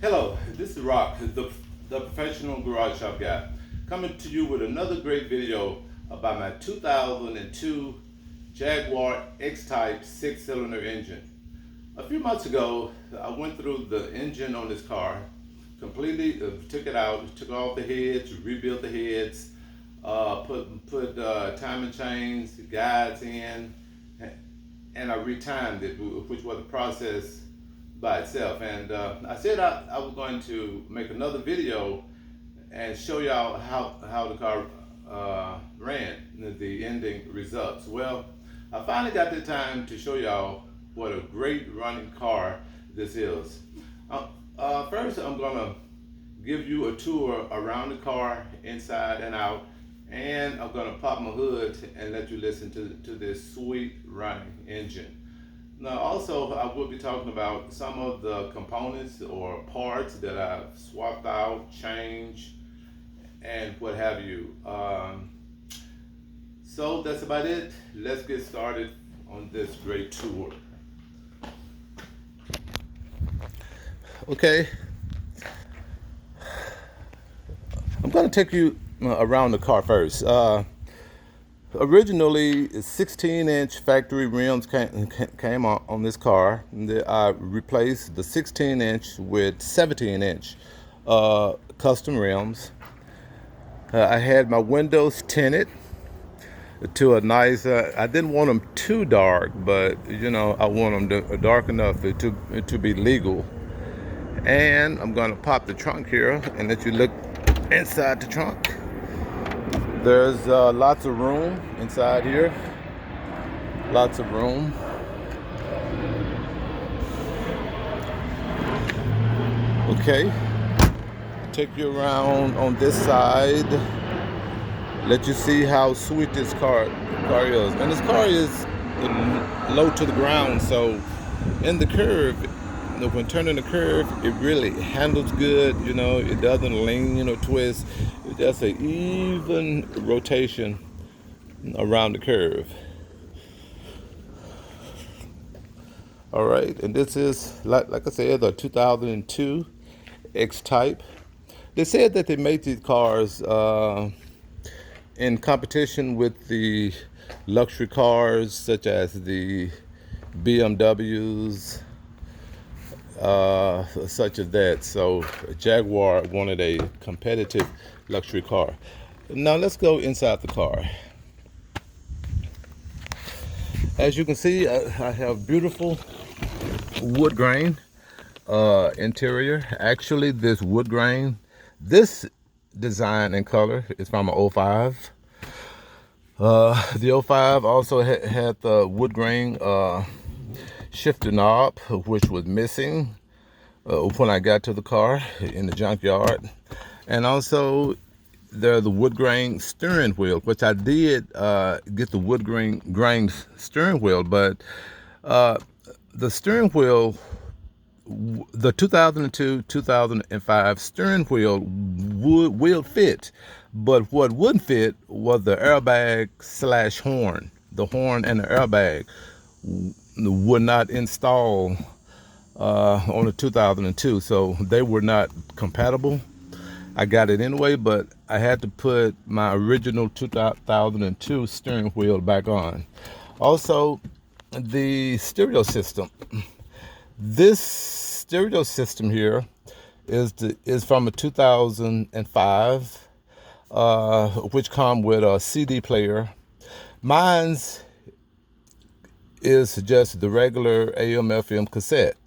Hello, this is Rock, the professional garage shop guy, coming to you with another great video about my 2002 Jaguar X-Type 6-cylinder engine. A few months ago, I went through the engine on this car, completely took it out, took off the heads, rebuilt the heads, put timing chains, guides in, and I retimed it, which was a process by itself. And I said I was going to make another video and show y'all how the car ran, the ending results. Well, I finally got the time to show y'all what a great running car this is. First, I'm gonna give you a tour around the car, inside and out, and I'm gonna pop my hood and let you listen to this sweet running engine. Now, also, I will be talking about some of the components or parts that I've swapped out, changed, and what have you. So that's about it. Let's get started on this great tour. Okay, I'm going to take you around the car first. Originally, 16-inch factory rims came on this car. I replaced the 16-inch with 17-inch custom rims. I had my windows tinted to a nice, I didn't want them too dark, but you know, I want them dark enough to be legal. And I'm going to pop the trunk here and let you look inside the trunk. There's lots of room inside here. Lots of room. Okay. Take you around on this side. Let you see how sweet this car is. And this car is low to the ground, so in the curve, when turning the curve, it really handles good. You know, it doesn't lean or twist. It's just an even rotation around the curve. All right, and this is, like I said, the 2002 X-Type. They said that they made these cars in competition with the luxury cars such as the BMWs, such as that. So Jaguar wanted a competitive luxury car. Now let's go inside the car. As you can see, I have beautiful wood grain interior. Actually, this wood grain, this design and color is from an 05. The 05 also had the wood grain shifter knob, which was missing when I got to the car in the junkyard. And also there's the wood grain steering wheel, which I did get the wood grain steering wheel, but the steering wheel, the 2002 2005 steering wheel will fit, but what wouldn't fit was the airbag / horn. The horn and the airbag would not install on the 2002, so they were not compatible. I got it anyway, but I had to put my original 2002 steering wheel back on. Also, the stereo system. This stereo system here is from a 2005, which come with a CD player. Mine's is just the regular AM/FM cassette.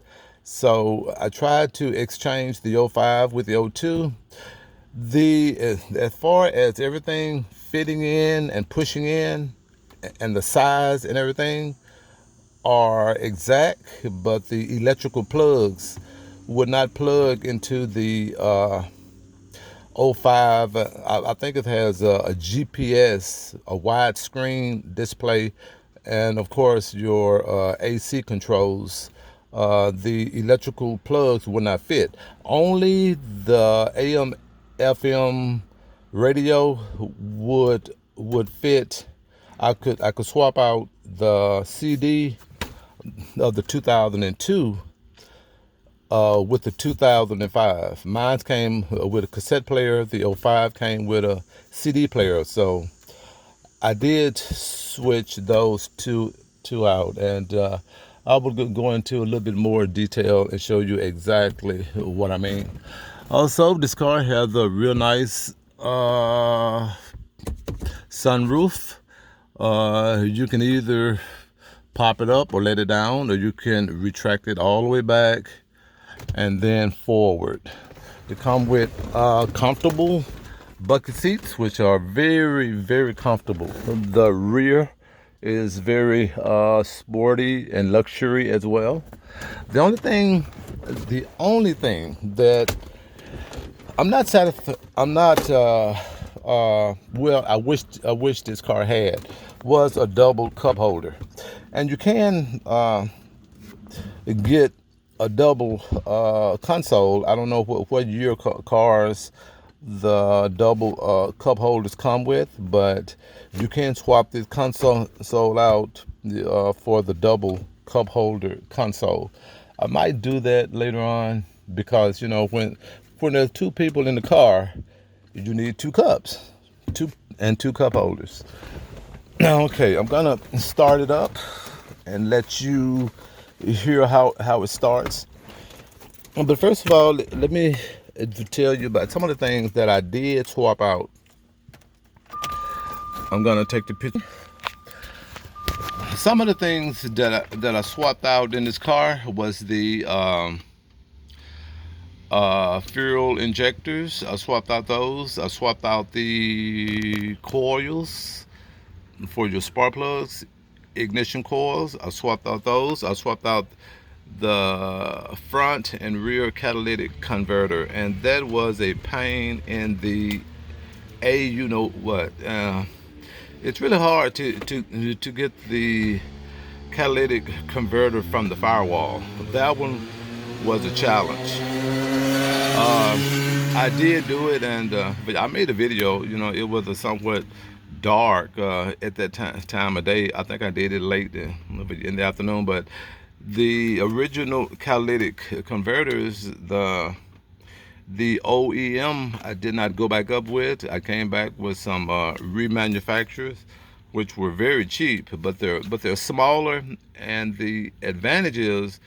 So I tried to exchange the 05 with the 02. As far as everything fitting in and pushing in, and the size and everything are exact, but the electrical plugs would not plug into the 05. I think it has a GPS, a widescreen display, and of course your AC controls. The electrical plugs would not fit. Only the AM/FM radio would fit. I could swap out the CD of the 2002 with the 2005. Mine came with a cassette player. The '05 came with a CD player. So I did switch those two out, and I will go into a little bit more detail and show you exactly what I mean. Also, this car has a real nice sunroof. You can either pop it up or let it down, or you can retract it all the way back and then forward. They come with comfortable bucket seats, which are very, very comfortable. The rear is very sporty and luxury as well. The only thing that I'm not satisfied, well, I wish this car had was a double cup holder, and you can get a double console. I don't know what year cars the double cup holders come with, but you can swap this console out for the double cup holder console. I might do that later on because, you know, when there's two people in the car, you need two cups, two cup holders. Okay, I'm gonna start it up and let you hear how it starts. But first of all, let me tell you about some of the things that I did swap out. I'm gonna take the picture. Some of the things that I swapped out in this car was the fuel injectors. I swapped out those. I swapped out the coils for your spark plugs, ignition coils. I swapped out those. I swapped out the front and rear catalytic converter, and that was a pain in the you know what. It's really hard to get the catalytic converter from the firewall. That one was a challenge. I did do it, and but I made a video. You know, it was a somewhat dark at that time of day. I think I did it late in the afternoon, but the original catalytic converters, the OEM, I did not go back up with. I came back with some remanufacturers, which were very cheap, but they're smaller. And the advantage is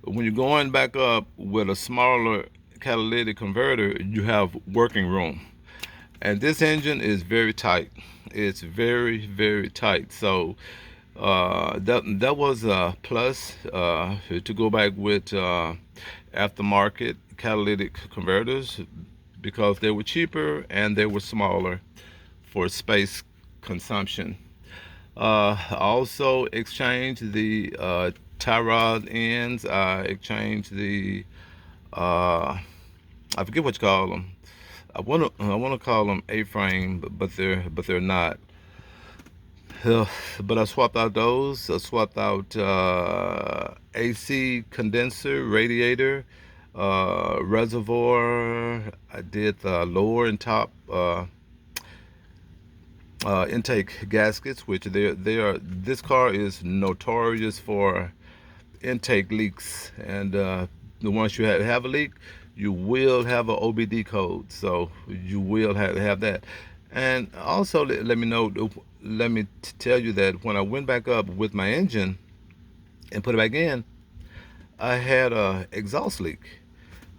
when you're going back up with a smaller catalytic converter, you have working room. And this engine is very tight. It's very, very tight. So that was a plus to go back with aftermarket catalytic converters, because they were cheaper and they were smaller for space consumption. I also exchanged the tie rod ends. I exchanged the I forget what you call them. I want to call them A-frame, but they're not. But I swapped out those. I swapped out AC condenser, radiator, reservoir. I did the lower and top intake gaskets, which they are. This car is notorious for intake leaks, and once you have a leak, you will have an OBD code, so you will have that. And also let me tell you that when I went back up with my engine and put it back in, I had a exhaust leak,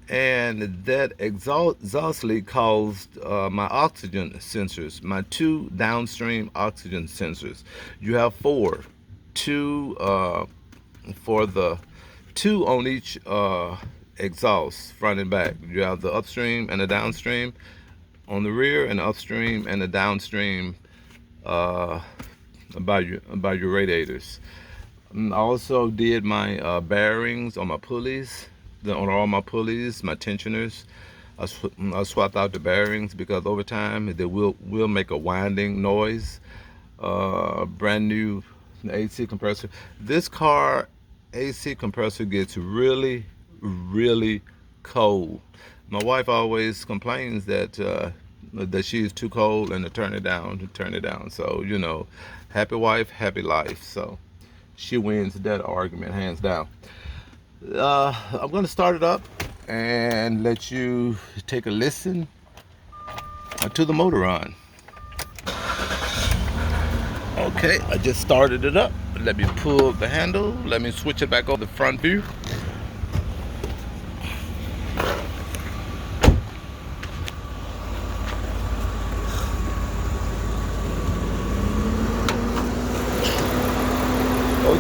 and that exhaust leak caused my oxygen sensors, my two downstream oxygen sensors. You have two for the two on each exhaust, front and back. You have the upstream and the downstream on the rear, and the upstream and the downstream by your radiators. I also did my bearings on my pulleys, on all my pulleys, my tensioners. I swapped out the bearings because over time they will make a winding noise. Brand new AC compressor. This car AC compressor gets really, really cold. My wife always complains that she's too cold and to turn it down. So, you know, happy wife, happy life. So she wins that argument hands down. I'm going to start it up and let you take a listen to the motor run. Okay, I just started it up. Let me pull the handle. Let me switch it back over the front view.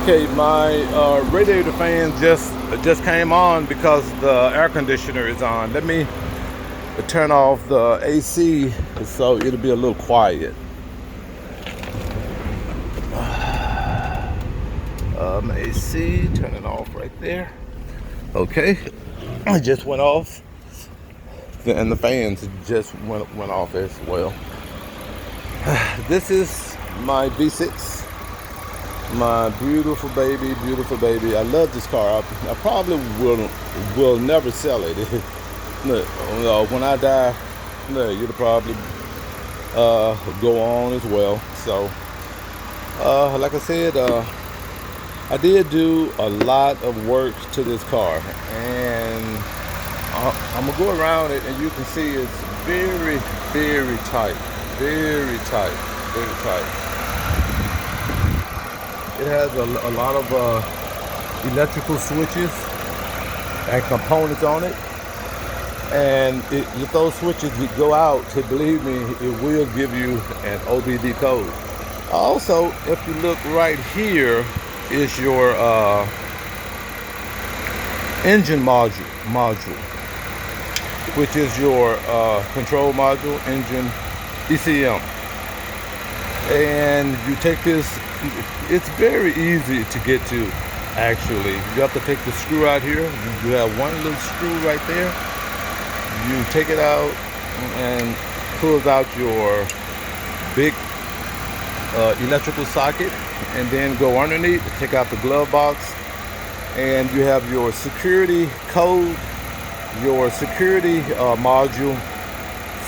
Okay, my radiator fan just came on because the air conditioner is on. Let me turn off the AC so it'll be a little quiet. AC, turn it off right there. Okay, it just went off, and the fans just went off as well. This is my V6. My beautiful baby, beautiful baby. I love this car. I probably will never sell it. No, when I die, no, it'll probably go on as well. So, like I said, I did do a lot of work to this car, and I'm gonna go around it, and you can see it's very, very tight, very tight, very tight. It has a lot of electrical switches and components on it. And if those switches go out, believe me, it will give you an OBD code. Also, if you look right here, is your engine module, which is your control module, engine, ECM. And you take this, it's very easy to get to, actually. You have to take the screw out here. You have one little screw right there. You take it out and pulls out your big electrical socket, and then go underneath, take out the glove box, and you have your security code, your security module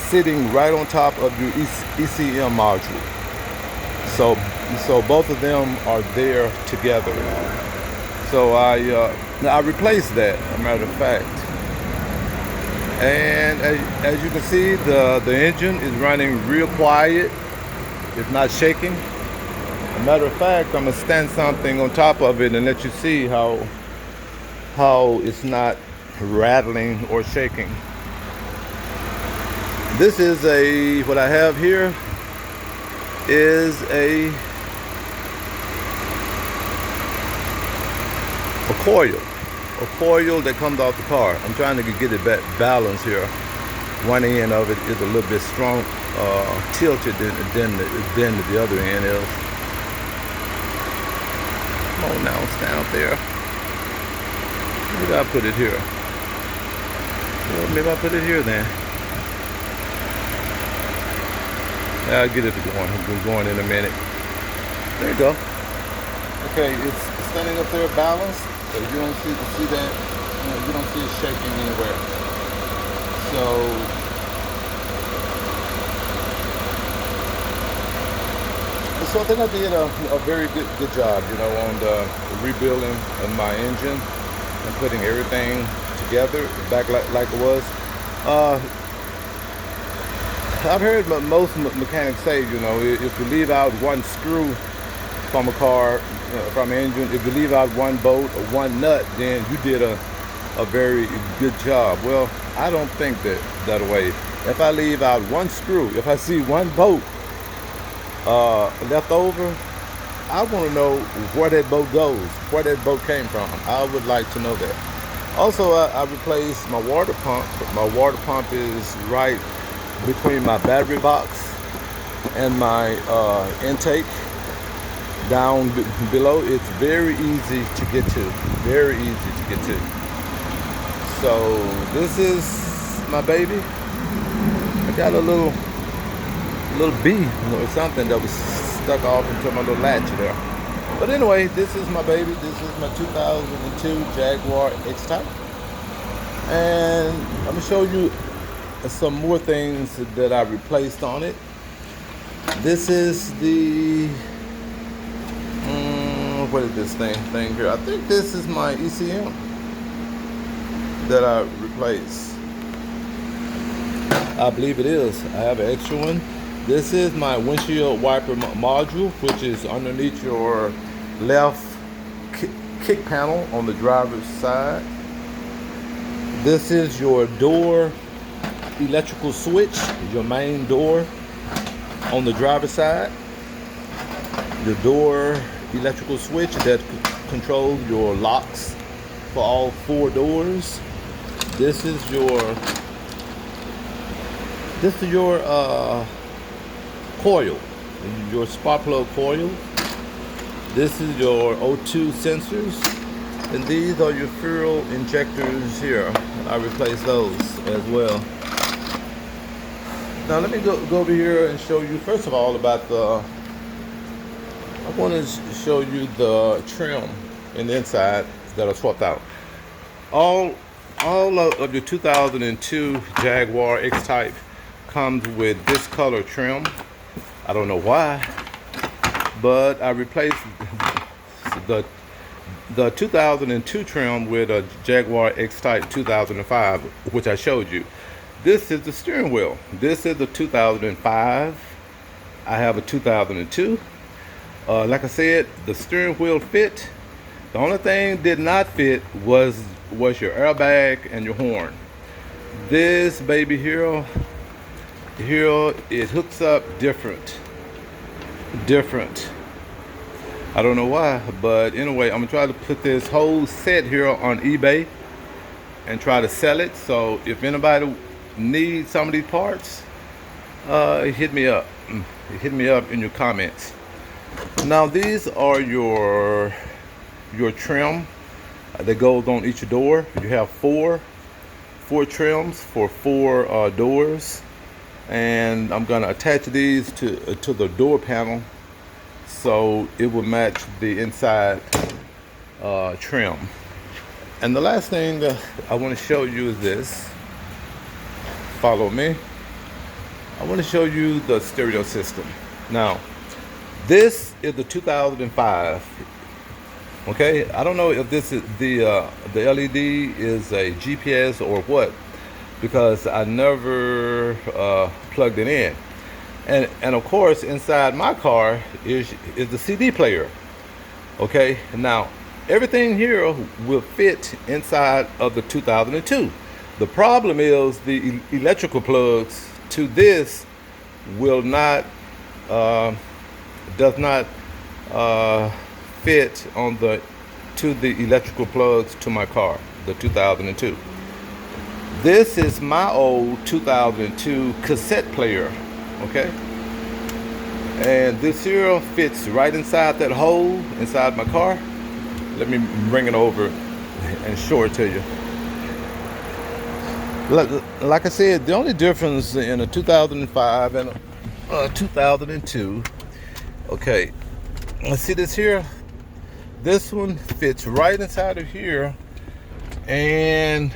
sitting right on top of your ECM module. So both of them are there together. So I replaced that, as a matter of fact. And as you can see, the engine is running real quiet. It's not shaking. As a matter of fact, I'm gonna stand something on top of it and let you see how it's not rattling or shaking. This is what I have here is a coil that comes off the car. I'm trying to get it back balanced here. One end of it is a little bit strong, tilted than the other end is. Come on now, it's down there. Maybe I'll put it here. Well, maybe I'll put it here then. I'll get it going. I'll be going in a minute. There you go. Okay, it's standing up there balanced, so you don't see that. You don't see it shaking anywhere. So I think I did a very good job, on the rebuilding of my engine and putting everything together back like it was. I've heard most mechanics say, if you leave out one screw from a car, from an engine, if you leave out one bolt or one nut, then you did a very good job. Well, I don't think that way. If I leave out one screw, if I see one bolt left over, I want to know where that bolt goes, where that bolt came from. I would like to know that. Also, I replaced my water pump. My water pump is right between my battery box and my intake down below. It's very easy to get to, very easy to get to. So this is my baby. I got a little bee or something that was stuck off into my little latch there. But anyway, this is my baby. This is my 2002 Jaguar X-Type. And I'm gonna show you some more things that I replaced on it. This is the what is this thing here? I think this is my ECM. that I replaced. I believe it is. I have an extra one. This is my windshield wiper module, which is underneath your left kick panel on the driver's side. This is your door electrical switch, your main door on the driver's side. The door electrical switch that controls your locks for all 4 doors. This is your coil, your spark plug coil. This is your O2 sensors, and these are your fuel injectors here. I replaced those as well. Now let me go over here and show you first of all about I want to show you the trim in the inside that are swapped out. All of your 2002 Jaguar X-Type comes with this color trim. I don't know why, but I replaced the 2002 trim with a Jaguar X-Type 2005, which I showed you. This is the steering wheel. This is the 2005. I have a 2002. Like I said, the steering wheel fit. The only thing did not fit was your airbag and your horn. This baby here, it hooks up different. I don't know why, but anyway, I'm gonna try to put this whole set here on eBay and try to sell it. So if anybody needs some of these parts, hit me up. Hit me up in your comments. Now these are your trim that goes on each door. You have four trims for 4 doors, and I'm gonna attach these to the door panel so it will match the inside trim. And the last thing I want to show you is this. Follow me. I want to show you the stereo system. Now this is the 2005. Okay, I don't know if this is the LED is a GPS or what, because I never plugged it in. And of course, inside my car is the CD player. Okay, now everything here will fit inside of the 2002. The problem is the electrical plugs to this will not does not fit on to the electrical plugs to my car, the 2002. This is my old 2002 cassette player, okay? And this here fits right inside that hole inside my car. Let me bring it over and show it to you. Like I said, the only difference in a 2005 and a 2002, okay, let's see this here. This one fits right inside of here, and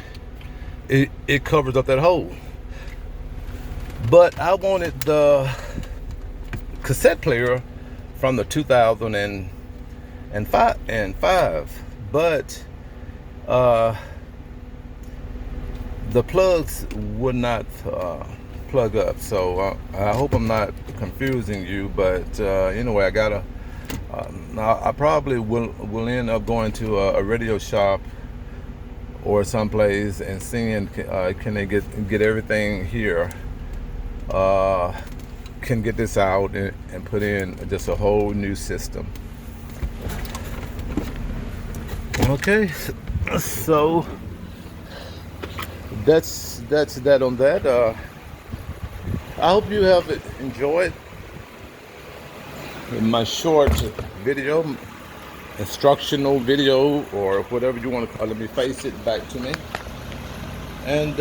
it covers up that hole. But I wanted the cassette player from the 2005, but the plugs would not plug up. So I hope I'm not confusing you, but anyway, I gotta I probably will end up going to a radio shop or someplace and seeing can they get everything here, can get this out and put in just a whole new system. Okay, so that's that on that. I hope you have enjoyed my short video, instructional video, or whatever you want to call it. Let me face it back to me. And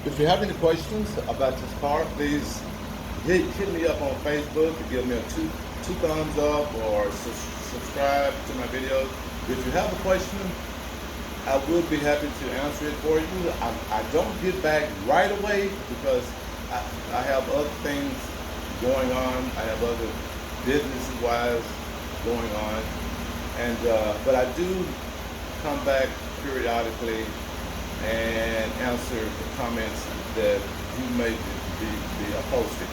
if you have any questions about this car, please hit me up on Facebook. Give me a two thumbs up, or subscribe to my videos. If you have a question, I will be happy to answer it for you. I don't get back right away because I have other things going on. I have other business-wise going on, and but I do come back periodically and answer the comments that you may be posting.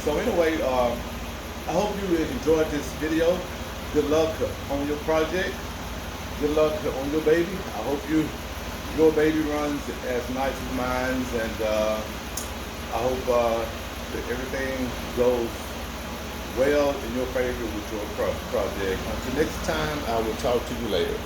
So anyway, I hope you enjoyed this video. Good luck on your project. Good luck on your baby. I hope your baby runs as nice as mine, and I hope that everything goes well in your favor with your project. Until next time, I will talk to you later.